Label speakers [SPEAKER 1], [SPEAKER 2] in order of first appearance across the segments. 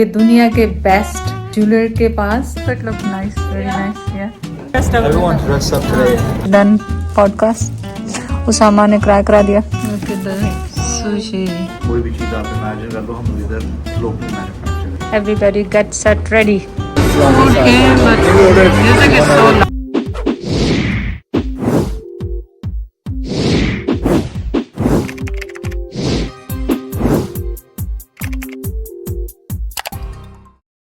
[SPEAKER 1] ये दुनिया के बेस्ट ज्वेलर के पास it look nice, very nice, या
[SPEAKER 2] Everyone dressed up today.
[SPEAKER 1] Done podcast Usama ने क्राई करा दिया। सुशी,
[SPEAKER 2] कोई भी चीज़ आप इमेजिन कर लो, हम इधर local manufacture.
[SPEAKER 1] Everybody get set ready.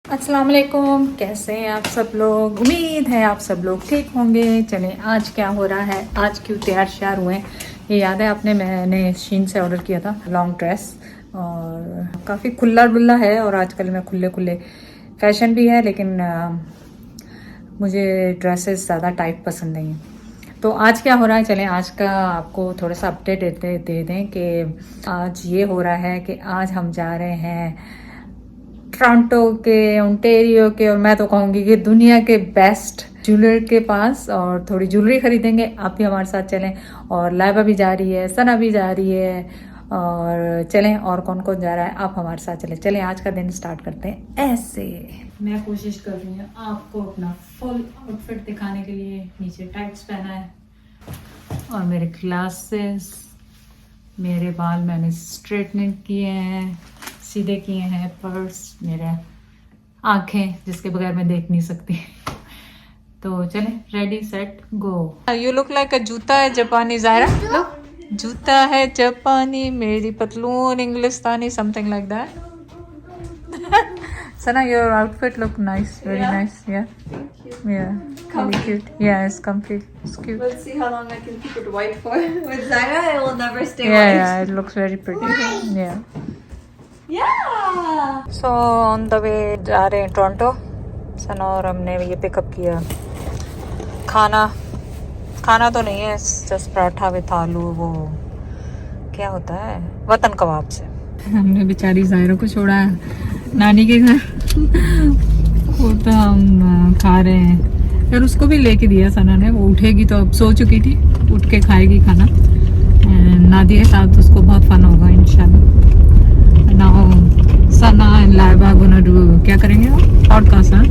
[SPEAKER 1] अस्सलाम वालेकुम, कैसे हैं आप सब लोग? उम्मीद है आप सब लोग ठीक होंगे। चलें, आज क्या हो रहा है, आज क्यों तैयार श्यार हुए? ये याद है आपने, मैंने शीन से ऑर्डर किया था लॉन्ग ड्रेस और काफ़ी खुला डुल्ला है और आजकल में खुले खुले फैशन भी है, लेकिन मुझे ड्रेसेस ज़्यादा टाइट पसंद नहीं है। तो आज क्या हो रहा है, चलें आज का आपको थोड़ा सा अपडेट दे दें कि आज ये हो रहा है कि आज हम जा रहे हैं टोरंटो के, ओंटारियो के, और मैं तो कहूँगी कि दुनिया के बेस्ट ज्वेलर के पास, और थोड़ी ज्वेलरी खरीदेंगे। आप भी हमारे साथ चलें। और लाइबा भी जा रही है, सना भी जा रही है, और चलें और कौन कौन जा रहा है आप हमारे साथ चलें। चलें आज का दिन स्टार्ट करते हैं ऐसे। मैं कोशिश कर रही हूँ आपको अपना फुल आउटफिट दिखाने के लिए। नीचे टाइट्स पहना है और मेरे ग्लासेस, मेरे बाल मैंने स्ट्रेटनिंग किए हैं, सीधे किए हैं, पर्स, मेरे आंखें जिसके बगैर मैं देख नहीं सकती। तो चलें, ready set go. You look like अ जूता है जापानी। ज़ाहिरा लुक, जूता है जापानी, मेरी पतलून इंग्लिस्तानी, something like that. Sana, your outfit look nice, very nice, yeah. Yeah, really cute. Yeah, it's complete. It's cute.
[SPEAKER 3] Let's see how long I can keep it white for. With Zaida, it will never stay
[SPEAKER 1] Yeah,
[SPEAKER 3] white.
[SPEAKER 1] yeah, it looks very pretty. Yeah.
[SPEAKER 3] Yeah.
[SPEAKER 1] So on the way जा रहे हैं Toronto. सना और हमने ये pickup किया खाना तो नहीं है, जस्ट पराठा विद आलू, वो क्या होता है, वतन कबाब से। हमने बेचारी ज़ाहिरा को छोड़ा है नानी के घर। वो तो हम खा रहे हैं, फिर उसको भी लेके दिया सना ने। वो उठेगी तो अब सो चुकी थी, उठ के खाएगी खाना। नादी के साथ उसको बहुत फन होगा इंशाल्लाह। Now Sana and Laiba gonna do, क्या करेंगे वो? पॉडकास्ट। हाँ,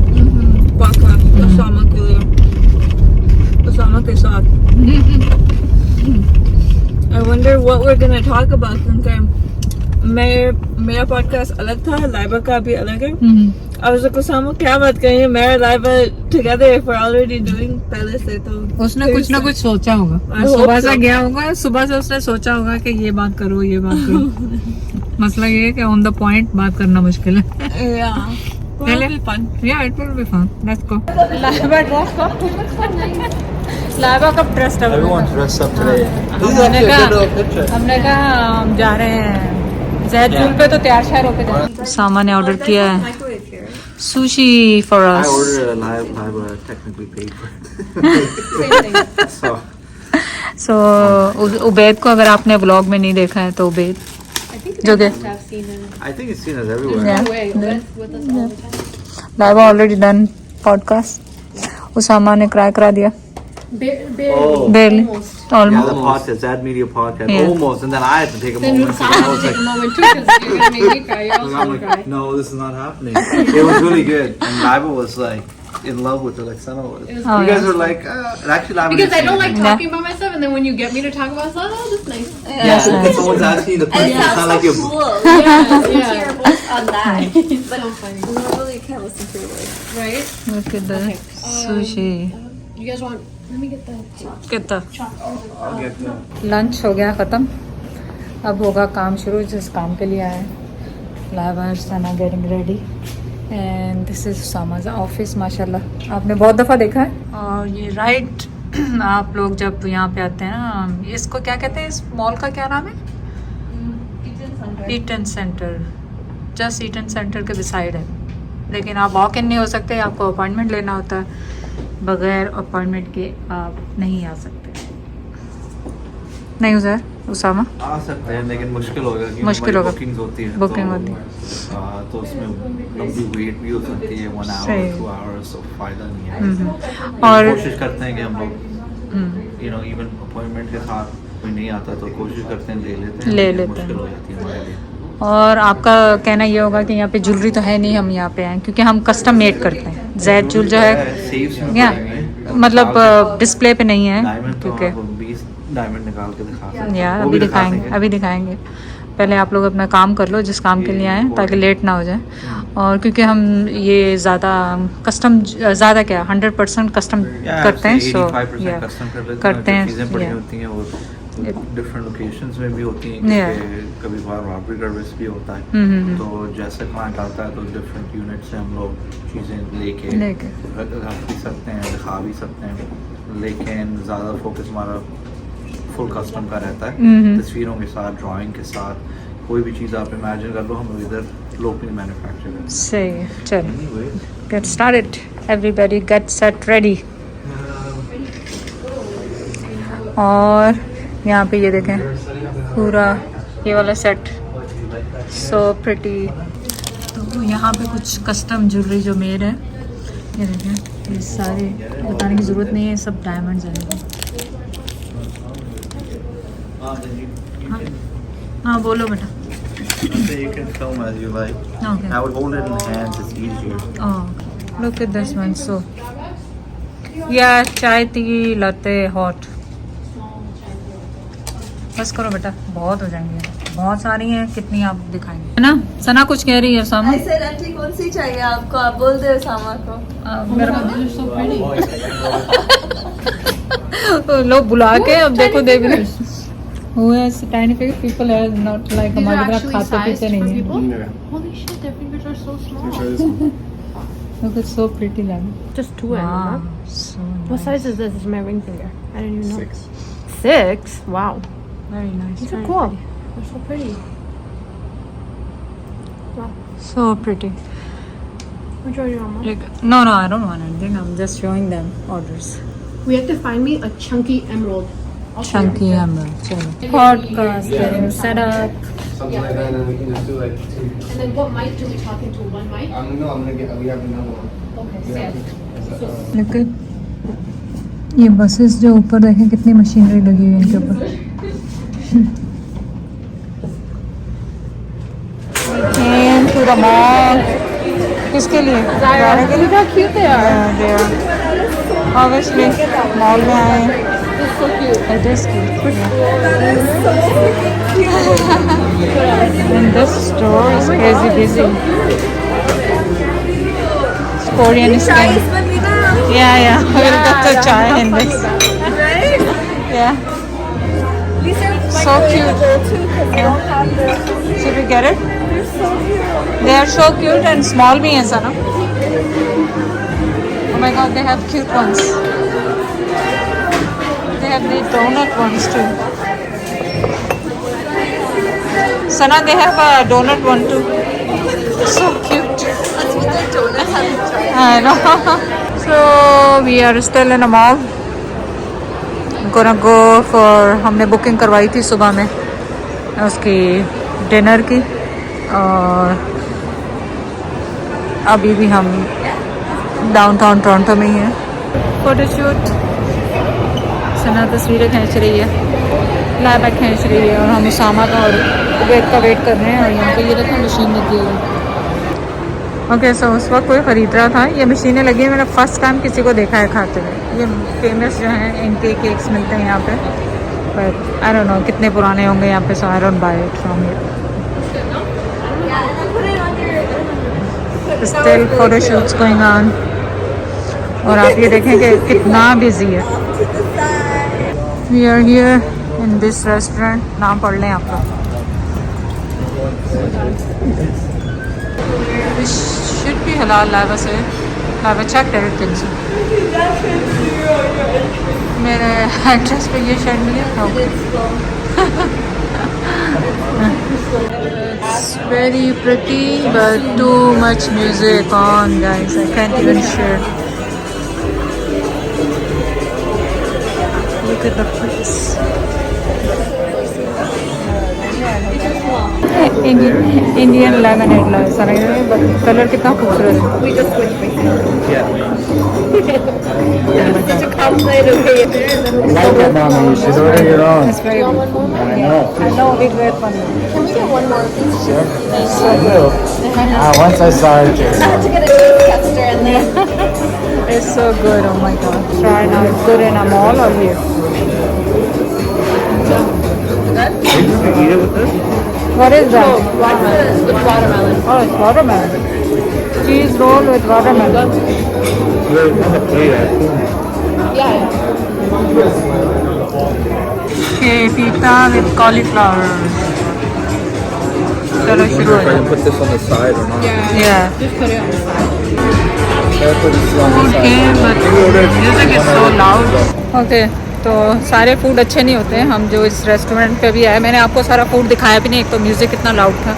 [SPEAKER 3] पॉडकास्ट उसामा के लिए, उसामा के साथ। I wonder what we're gonna talk about, क्योंकि मेरा पॉडकास्ट अलग था, लाइबा का भी अलग है। I was like, उसामा क्या बात करेंगे? मेरा Laiba together if we're already doing पहले से, तो
[SPEAKER 1] उसने कुछ ना कुछ सोचा होगा। सुबह से गया होगा, सुबह से उसने सोचा होगा कि ये बात करो, ये बात करो। मसला ये है कि ऑन द पॉइंट बात करना मुश्किल है।
[SPEAKER 3] It'll be fun.
[SPEAKER 1] Yeah, it will be fun. Let's go. Laiba dress को, लाइबा कब ड्रेस था?
[SPEAKER 2] Everyone dressed up today. This is
[SPEAKER 1] हमने
[SPEAKER 2] actually a
[SPEAKER 1] कहा
[SPEAKER 2] good little picture.
[SPEAKER 1] हमने कहा हम जा रहे हैं ज़ैद पुल पे, तो तैयार शायर होके जाए। सामान ने ऑर्डर किया है
[SPEAKER 3] Microwave here.
[SPEAKER 1] Sushi for
[SPEAKER 2] I
[SPEAKER 1] us.
[SPEAKER 2] ordered a live technically paid for it. So
[SPEAKER 1] Ubaid को अगर आपने व्लॉग में नहीं देखा है तो उबैद जो कि
[SPEAKER 2] I think it's seen as everywhere.
[SPEAKER 1] Laiba already done podcast. Usama ने क्राई करा दिया
[SPEAKER 2] Oh.
[SPEAKER 1] barely,
[SPEAKER 2] Yeah,
[SPEAKER 1] almost.
[SPEAKER 2] the podcast, that media podcast,
[SPEAKER 1] Yeah.
[SPEAKER 2] almost, and then I had to take a moment. Because I was like,
[SPEAKER 3] moment too, because you're gonna make me cry. You're also
[SPEAKER 2] I'm
[SPEAKER 3] gonna
[SPEAKER 2] like,
[SPEAKER 3] cry.
[SPEAKER 2] no, this is not happening. It was really good, and Liva was like in love with it, like Sana was.
[SPEAKER 3] It was
[SPEAKER 1] Oh,
[SPEAKER 2] You guys
[SPEAKER 1] yeah.
[SPEAKER 2] were like, and actually, Liva
[SPEAKER 3] Because I
[SPEAKER 2] didn't
[SPEAKER 3] don't
[SPEAKER 2] say
[SPEAKER 3] like
[SPEAKER 2] anything.
[SPEAKER 3] talking about myself, and then when you get me to talk about stuff, oh, that's nice.
[SPEAKER 2] Yeah,
[SPEAKER 1] That's
[SPEAKER 2] if
[SPEAKER 1] nice.
[SPEAKER 2] someone's asking you the question, it's not like you're.
[SPEAKER 3] Yeah,
[SPEAKER 4] Listen to
[SPEAKER 3] yeah.
[SPEAKER 4] your voice on that. But
[SPEAKER 3] So funny,
[SPEAKER 4] normally you can't listen to your voice.
[SPEAKER 3] right?
[SPEAKER 1] Look at the sushi.
[SPEAKER 3] You guys want? Let me get the
[SPEAKER 1] कितना
[SPEAKER 2] I'll get the.
[SPEAKER 1] Lunch हो गया ख़त्म, अब होगा काम शुरू, जिस काम के लिए आए हैं। Laiba Sana getting ready and this is Usama's office. माशाल्लाह आपने बहुत दफ़ा देखा है। और ये राइट आप लोग जब यहाँ पे आते हैं ना, इसको क्या कहते हैं, इस मॉल का क्या नाम है? Eaton centre. Just Eaton centre के बिसाइड है, लेकिन आप वॉक इन नहीं हो सकते, आपको अपॉइंटमेंट लेना होता है। बगैर अपॉइंटमेंट के आप नहीं आ सकते। नहीं उज़र उसामा
[SPEAKER 2] आ सकते हैं, लेकिन मुश्किल होगा क्योंकि
[SPEAKER 1] मुश्किल होगा।
[SPEAKER 2] बुकिंग्स होती है,
[SPEAKER 1] बुकिंग होती है।
[SPEAKER 2] तो उसमें लंबी वेट भी हो सकती है, 1 hour
[SPEAKER 1] सही।
[SPEAKER 2] 2 hours, तो फायदा नहीं है।
[SPEAKER 1] और
[SPEAKER 2] कोशिश करते हैं कि हम लोग इवन अपॉइंटमेंट के साथ कोई नहीं आता तो कोशिश करते हैं ले लेते हैं,
[SPEAKER 1] ले
[SPEAKER 2] लेकिन
[SPEAKER 1] लेते हैं।
[SPEAKER 2] मुश्किल हो जाती है हमारे लिए।
[SPEAKER 1] और आपका कहना ये होगा कि यहाँ पे ज्वेलरी तो है नहीं, हम यहाँ पे आए क्योंकि हम कस्टम मेड करते हैं। जैद ज्वेल जो है या मतलब डिस्प्ले पे नहीं है क्योंकि
[SPEAKER 2] डायमंड निकाल के दिखा
[SPEAKER 1] यार अभी दिखाएंगे। पहले आप लोग अपना काम कर लो जिस काम के लिए आए, ताकि लेट ना हो जाए। और क्योंकि हम ये ज़्यादा कस्टम, ज़्यादा क्या 100% कस्टम करते हैं, सो करते हैं।
[SPEAKER 2] डिफरेंट लोकेशंस में भी होती हैं, क्योंकि कभी बार रॉबरी सर्विस भी होता है। तो जैसे क्लाइंट आता है तो डिफरेंट यूनिट से हम लोग चीज़ें लेके रख भी सकते हैं, दिखा भी सकते हैं, लेकिन ज़्यादा फोकस हमारा फुल कस्टम का रहता है, तस्वीरों के साथ, ड्राइंग के साथ। कोई भी चीज़ आप इमेजिन कर लो, हम इधर लोकली मैन्युफैक्चर करते हैं।
[SPEAKER 1] सही है, चलो get started, everybody get set ready. और यहाँ पे ये देखें पूरा ये वाला सेट, सो प्रिटी। तो यहाँ पे कुछ कस्टम ज्वेलरी जो मेड है, ये देखें, ये सारे बताने की ज़रूरत नहीं है, सब डायमंड्स हैं। हाँ बोलो बेटा।
[SPEAKER 2] You can film as you like.
[SPEAKER 1] Okay.
[SPEAKER 2] I would hold it in hands, it's easier.
[SPEAKER 1] Oh, look at this one. So, yeah, चाय टी लाते हॉट। बस करो बेटा, बहुत हो जाएंगे, बहुत सारी हैं, कितनी आप दिखाएंगे, है ना? सना कुछ कह रही है सामा।
[SPEAKER 3] ऐसे आंटी कौन सी चाहिए आपको, आप बोल दो सामा को।
[SPEAKER 1] मेरा लोग बुला के अब देखो देख रहे। Who has tiny people are not like हमारी तरह खाते पीते नहीं है।
[SPEAKER 4] Holy shit, their fingers are so small.
[SPEAKER 1] Look, it's so pretty, like.
[SPEAKER 4] Just two of them.
[SPEAKER 1] Wow,
[SPEAKER 4] Huh?
[SPEAKER 1] so
[SPEAKER 4] What
[SPEAKER 1] nice.
[SPEAKER 4] size is this? This is my ring finger. I didn't even know. 6? Wow.
[SPEAKER 1] Very nice.
[SPEAKER 4] These are
[SPEAKER 1] very
[SPEAKER 4] cool.
[SPEAKER 1] pretty.
[SPEAKER 4] They're so pretty. Wow.
[SPEAKER 1] So pretty.
[SPEAKER 4] Which one do you want, Mom?
[SPEAKER 1] No, I don't want anything. I'm just showing them orders.
[SPEAKER 4] We have to find me a chunky emerald.
[SPEAKER 1] Chunky emerald. Chalo. Podcast set up.
[SPEAKER 5] Something like that, and then we can just do like two.
[SPEAKER 4] And then what mic do we talk into? One mic?
[SPEAKER 5] No, I'm gonna get. We have another one.
[SPEAKER 4] Okay,
[SPEAKER 5] We have
[SPEAKER 4] sick.
[SPEAKER 1] Look at ये buses जो ऊपर देखें कितनी machinery लगी हुई है इनके ऊपर। Came to the mall. किसके लिए? जाने के लिए?
[SPEAKER 4] Look how cute they are.
[SPEAKER 1] Yeah, obviously mall में आए हैं।
[SPEAKER 4] This is so cute.
[SPEAKER 1] It is cute. And this store is crazy busy. It's Korean skin. Yeah. We'll get the chai in this. Yeah. So cute. Yeah. Should we get it? They are so cute and small bhi hai sana. Oh my god, they have cute ones. They have the donut ones too. Sana, they have a donut one too. So cute. I know. So we are still in a mall. Gonna go for, हमने booking करवाई थी सुबह में उसकी dinner की, और अभी भी हम डाउनटाउन टोरंटो में ही हैं। फोटोशूट, सना तस्वीरें खींच रही है, लैबा खींच रही है, और हम उसामा का और वेट कर रहे हैं। और यहाँ पे ये देखो मशीन लगी है। ओके, सो उस वक्त कोई ख़रीद रहा था, ये मशीनें लगी हैं, मैंने फ़र्स्ट टाइम किसी को देखा है खाते हुए। ये फेमस जो हैं इनके केक्स मिलते हैं यहाँ पे, बट आई डोंट नो कितने पुराने होंगे यहाँ पे, so I don't buy it from here. Still photoshoots going on, और आप ये देखें कि कितना बिजी है। We are here in this restaurant, नाम पढ़ लें आप लोग। This should be halal lava से, I've checked everything. So. मेरे एड्रेस पे ये शर्ट नहीं है। It's very pretty but too much music on, guys. I can't even share. Look at the place. Indian lemonade ला ऐसा नहीं है, बट कलर कितना खूबसूरत है।
[SPEAKER 3] We just switched places.
[SPEAKER 2] Yeah.
[SPEAKER 3] Such a compliment, okay?
[SPEAKER 5] Like it, mommy. She's ordering your own.
[SPEAKER 1] It's very good.
[SPEAKER 5] I know.
[SPEAKER 1] I know, we great one.
[SPEAKER 3] Can we get one more, please?
[SPEAKER 5] Sure. I will. Once I saw it,
[SPEAKER 3] I have to get a taste tester in there.
[SPEAKER 1] It's so good, oh my god. Try now, it's good in a mall or here.
[SPEAKER 2] You can eat it with this?
[SPEAKER 1] What is that?
[SPEAKER 3] With watermelon.
[SPEAKER 1] Oh, it's watermelon. Cheese roll with watermelon.
[SPEAKER 2] We're on the plate, I think.
[SPEAKER 3] Yeah.
[SPEAKER 1] Okay, pita with cauliflower. Chalo,
[SPEAKER 2] I
[SPEAKER 1] shuru
[SPEAKER 2] wonder if I
[SPEAKER 1] ho
[SPEAKER 2] can put this on the side or not.
[SPEAKER 1] Yeah.
[SPEAKER 3] Just put it on the side.
[SPEAKER 2] I'll put this on the
[SPEAKER 1] Food
[SPEAKER 2] side.
[SPEAKER 1] came, but
[SPEAKER 2] Maybe order
[SPEAKER 1] music is
[SPEAKER 2] one
[SPEAKER 1] so
[SPEAKER 2] of
[SPEAKER 1] loud.
[SPEAKER 2] these.
[SPEAKER 1] Okay, तो सारे food अच्छे नहीं होते हैं। हम जो इस restaurant पे भी आए, मैंने आपको सारा फूड दिखाया भी नहीं, एक तो म्यूज़िक इतना लाउड था।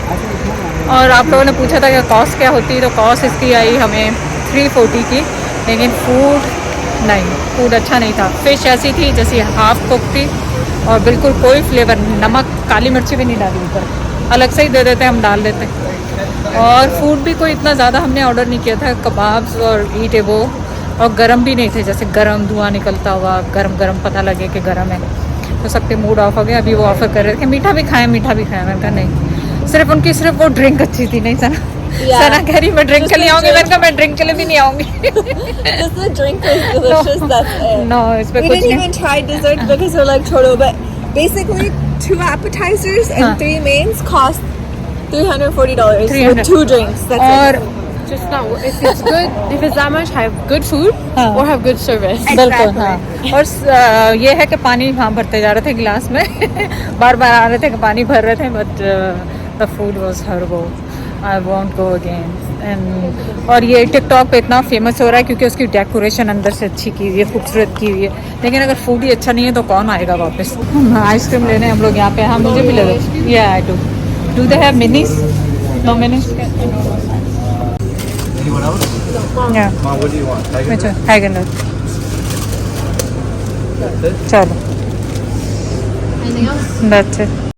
[SPEAKER 1] और आप लोगों ने पूछा था कि कॉस्ट क्या होती है, तो कॉस्ट इसकी आई हमें 340 की, लेकिन फूड नहीं, फूड अच्छा नहीं था। फ़िश ऐसी थी जैसी हाफ कुक थी और बिल्कुल कोई फ्लेवर, नमक काली मिर्ची भी नहीं डाली ऊपर, अलग से ही दे देते, हम डाल देते। और फूड भी कोई इतना ज़्यादा हमने ऑर्डर नहीं किया था, कबाब्स और ईटे वो, और गरम भी नहीं थे, जैसे गरम धुआं निकलता हुआ गरम गरम पता लगे कि गरम है, तो सबके मूड ऑफ हो गया। अभी वो ऑफ़र कर रहे थे मीठा भी खाएं, मीठा भी खाएं। मैंने कहा नहीं, सिर्फ उनकी सिर्फ वो ड्रिंक अच्छी थी। नहीं सना, सना कह रही मैं ड्रिंक के लिए आऊँगी, मैंने कहा मैं ड्रिंक के लिए भी नहीं आऊँगी।
[SPEAKER 3] Just the drink was delicious, that's it.
[SPEAKER 1] No, इस पे
[SPEAKER 3] We
[SPEAKER 1] कुछ
[SPEAKER 3] didn't
[SPEAKER 1] नहीं।
[SPEAKER 3] even try dessert because we're like Chodo, but basically 2 appetizers and
[SPEAKER 1] Huh.
[SPEAKER 3] 3 mains cost $340
[SPEAKER 1] $300.
[SPEAKER 3] with 2 drinks. That's
[SPEAKER 1] और
[SPEAKER 4] Just not. If it's good, if it's that much, have good food
[SPEAKER 1] हाँ.
[SPEAKER 4] or have good service.
[SPEAKER 1] बिल्कुल हाँ। और ये है कि पानी वहाँ भरते जा रहे थे गिलास में बार बार आ रहे थे कि पानी भर रहे थे, but the food was horrible, I won't go again. And और ये टिकटॉक पे इतना फेमस हो रहा है क्योंकि उसकी डेकोरेशन अंदर से अच्छी की हुई है, खूबसूरत की हुई है, लेकिन अगर फूड ही अच्छा नहीं है तो कौन आएगा वापस। आइसक्रीम लेने हम लोग यहाँ पे। हाँ, मुझे भी ले दो। या I do they have minis? No minis?
[SPEAKER 2] Anyone else?
[SPEAKER 1] या
[SPEAKER 2] Mom, what do you want? Tiger?
[SPEAKER 1] which one? Häagen-Dazs.
[SPEAKER 2] That's it?
[SPEAKER 1] चलो,
[SPEAKER 4] Anything else?
[SPEAKER 1] that's it.